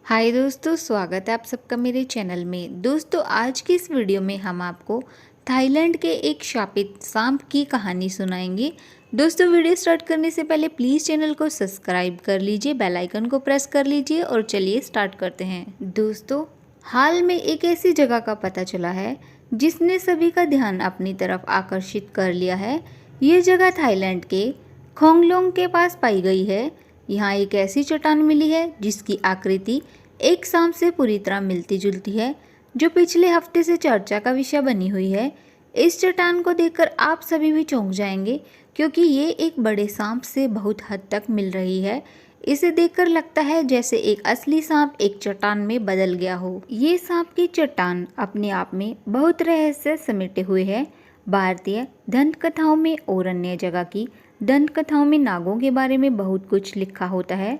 हाय दोस्तों, स्वागत है आप सबका मेरे चैनल में। दोस्तों, आज की इस वीडियो में हम आपको थाईलैंड के एक शापित सांप की कहानी सुनाएंगे। दोस्तों, वीडियो स्टार्ट करने से पहले प्लीज़ चैनल को सब्सक्राइब कर लीजिए, बेल आइकन को प्रेस कर लीजिए और चलिए स्टार्ट करते हैं। दोस्तों, हाल में एक ऐसी जगह का पता चला है जिसने सभी का ध्यान अपनी तरफ आकर्षित कर लिया है। ये जगह थाईलैंड के खोंगलोंग के पास पाई गई है। यहाँ एक ऐसी चट्टान मिली है जिसकी आकृति एक सांप से पूरी तरह मिलती जुलती है, जो पिछले हफ्ते से चर्चा का विषय बनी हुई है। इस चट्टान को देखकर आप सभी भी चौंक जाएंगे, क्योंकि ये एक बड़े सांप से बहुत हद तक मिल रही है। इसे देखकर लगता है जैसे एक असली सांप एक चट्टान में बदल गया हो। ये सांप की चट्टान अपने आप में बहुत रहस्य समेटे हुए है। भारतीय दंत कथाओं में और अन्य जगह की दंत कथाओं में नागों के बारे में बहुत कुछ लिखा होता है,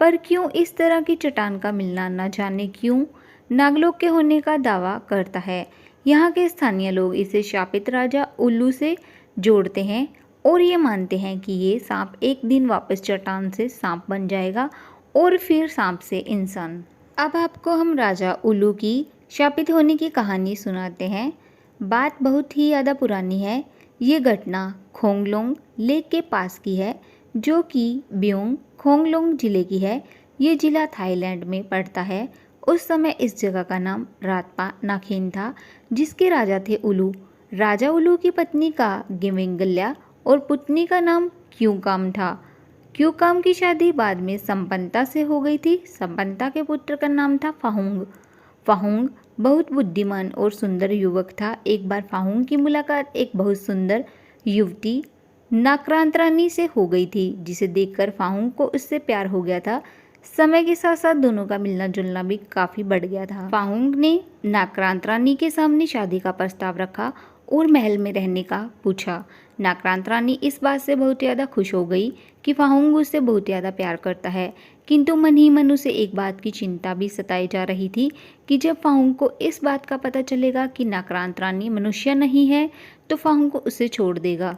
पर क्यों इस तरह की चट्टान का मिलना न जाने क्यों नागलोक के होने का दावा करता है। यहाँ के स्थानीय लोग इसे शापित राजा उल्लू से जोड़ते हैं और ये मानते हैं कि ये सांप एक दिन वापस चट्टान से सांप बन जाएगा और फिर सांप से इंसान। अब आपको हम राजा उल्लू की शापित होने की कहानी सुनाते हैं। बात बहुत ही ज़्यादा पुरानी है। ये घटना खोंगलोंग लेक के पास की है, जो कि ब्योंग खोंगलोंग जिले की है। ये जिला थाईलैंड में पड़ता है। उस समय इस जगह का नाम रातपा नाखेन था, जिसके राजा थे उलू। राजा उलू की पत्नी का गिमिंगल्या और पुतनी का नाम क्यूकाम था। क्यूकाम की शादी बाद में संपन्नता से हो गई थी। संपन्नता के पुत्र का नाम था फाहुंग। फाहुंग बहुत बुद्धिमान और सुंदर युवक था। एक बार फाहुंग की मुलाकात एक बहुत सुंदर युवती नाक्रांत रानी से हो गई थी, जिसे देखकर फाहुंग को उससे प्यार हो गया था। समय के साथ साथ दोनों का मिलना जुलना भी काफी बढ़ गया था। फाहुंग ने नाक्रांत रानी के सामने शादी का प्रस्ताव रखा और महल में रहने का पूछा। नाक्रांत रानी इस बात से बहुत ज़्यादा खुश हो गई कि फाहुंग उससे बहुत ज़्यादा प्यार करता है, किंतु मन ही मन उसे एक बात की चिंता भी सताई जा रही थी कि जब फाहुंग को इस बात का पता चलेगा कि नाक्रांत रानी मनुष्य नहीं है, तो फाहुंग को उसे छोड़ देगा।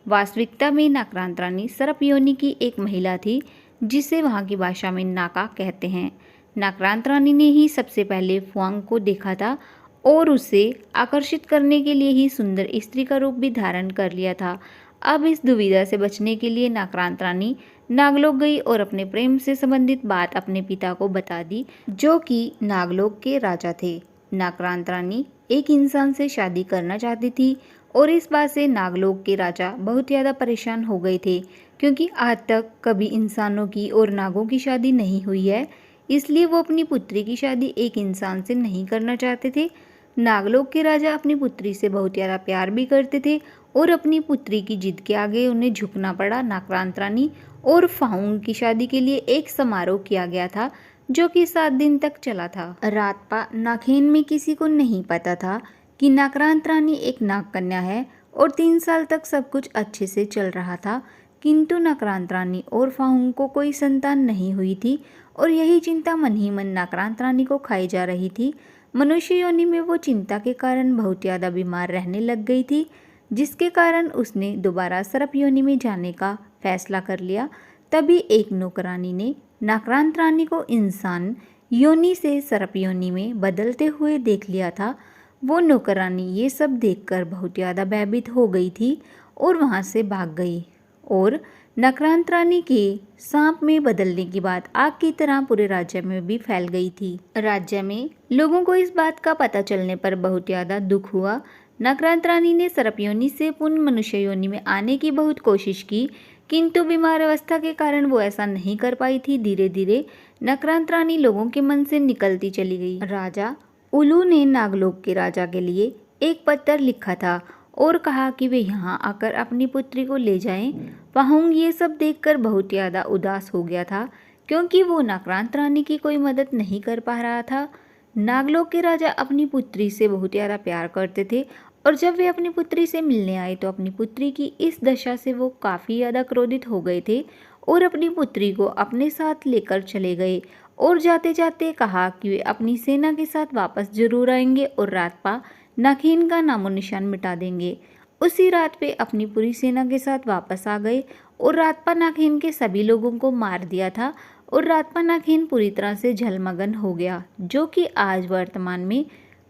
वास्तविकता में नाक्रांत रानी सर्प योनि की एक महिला थी, जिसे वहाँ की भाषा में नाका कहते हैं। नाक्रांत रानी ने ही सबसे पहले फुआंग को देखा था और उसे आकर्षित करने के लिए ही सुंदर स्त्री का रूप भी धारण कर लिया था। अब इस दुविधा से बचने के लिए नाक्रांत रानी नागलोक गई और अपने प्रेम से संबंधित बात अपने पिता को बता दी, जो कि नागलोक के राजा थे। नाक्रांत रानी एक इंसान से शादी करना चाहती थी और इस बात से नागलोक के राजा बहुत ज़्यादा परेशान हो गए थे, क्योंकि आज तक कभी इंसानों की और नागों की शादी नहीं हुई है। इसलिए वो अपनी पुत्री की शादी एक इंसान से नहीं करना चाहते थे। नागलोक के राजा अपनी पुत्री से बहुत ज़्यादा प्यार भी करते थे और अपनी पुत्री की जिद के आगे उन्हें झुकना पड़ा। नाक्रांत रानी और फाहुंग की शादी के लिए एक समारोह किया गया था, जो कि 7 दिन तक चला था। रातपा नाखेन में किसी को नहीं पता था कि नाक्रांत रानी एक नाग कन्या है और 3 साल तक सब कुछ अच्छे से चल रहा था, किंतु नाक्रांत रानी और फाहुंग को कोई संतान नहीं हुई थी और यही चिंता मन ही मन नाक्रांत रानी को खाई जा रही थी। मनुष्य योनि में वो चिंता के कारण बहुत ज़्यादा बीमार रहने लग गई थी, जिसके कारण उसने दोबारा सर्प योनि में जाने का फैसला कर लिया। तभी एक नौकरानी ने नाक्रांत रानी को इंसान योनि से सर्प योनि में बदलते हुए देख लिया था। वो नौकरानी ये सब देखकर बहुत ज़्यादा भयभीत हो गई थी और वहाँ से भाग गई और नाक्रांत रानी के सांप में बदलने की बात आग की तरह पूरे राज्य में भी फैल गई थी। राज्य में लोगों को इस बात का पता चलने पर बहुत ज़्यादा दुख हुआ। नाक्रांत रानी ने सर्प योनि से पुनः मनुष्य योनि में आने की बहुत कोशिश की, किंतु बीमार अवस्था के कारण वो ऐसा नहीं कर पाई थी। धीरे धीरे नाक्रांत रानी लोगों के मन से निकलती चली गई। राजा उलू ने नागलोक के राजा के लिए एक पत्र लिखा था और कहा कि वे यहाँ आकर अपनी पुत्री को ले जाएं। फाहुंग ये सब देखकर बहुत ज़्यादा उदास हो गया था, क्योंकि वो नाक्रांत रानी की कोई मदद नहीं कर पा रहा था। नागलोक के राजा अपनी पुत्री से बहुत ज़्यादा प्यार करते थे और जब वे अपनी पुत्री से मिलने आए तो अपनी पुत्री की इस दशा से वो काफ़ी ज़्यादा क्रोधित हो गए थे और अपनी पुत्री को अपने साथ लेकर चले गए और जाते जाते कहा कि वे अपनी सेना के साथ वापस जरूर आएंगे और रातपा नाखेन का नामो निशान मिटा देंगे। उसी रात पे अपनी पूरी सेना के साथ वापस आ गए और रातपा नाखेन के सभी लोगों को मार दिया था और रातपानाखेन पूरी तरह से जलमग्न हो गया, जो कि आज वर्तमान में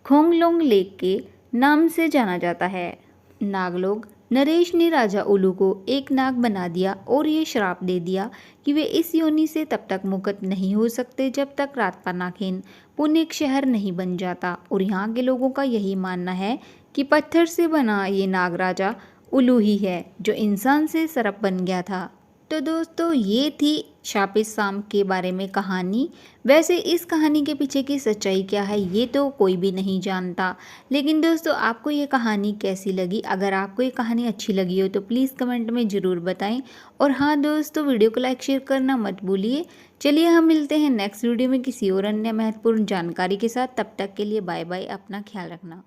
खोंगलोंग लेक के नाम से जाना जाता है। नागलोग नरेश ने राजा उलू को एक नाग बना दिया और ये श्राप दे दिया कि वे इस योनि से तब तक मुक्त नहीं हो सकते जब तक रातपानाखेन पुनः एक शहर नहीं बन जाता। और यहाँ के लोगों का यही मानना है कि पत्थर से बना ये नाग राजा उलू ही है जो इंसान से सर्प बन गया था। तो दोस्तों ये थी शापित सांप के बारे में कहानी। वैसे इस कहानी के पीछे की सच्चाई क्या है ये तो कोई भी नहीं जानता, लेकिन दोस्तों आपको ये कहानी कैसी लगी? अगर आपको ये कहानी अच्छी लगी हो तो प्लीज़ कमेंट में ज़रूर बताएं। और हाँ दोस्तों, वीडियो को लाइक शेयर करना मत भूलिए। चलिए हम मिलते हैं नेक्स्ट वीडियो में किसी और अन्य महत्वपूर्ण जानकारी के साथ। तब तक के लिए बाय बाय, अपना ख्याल रखना।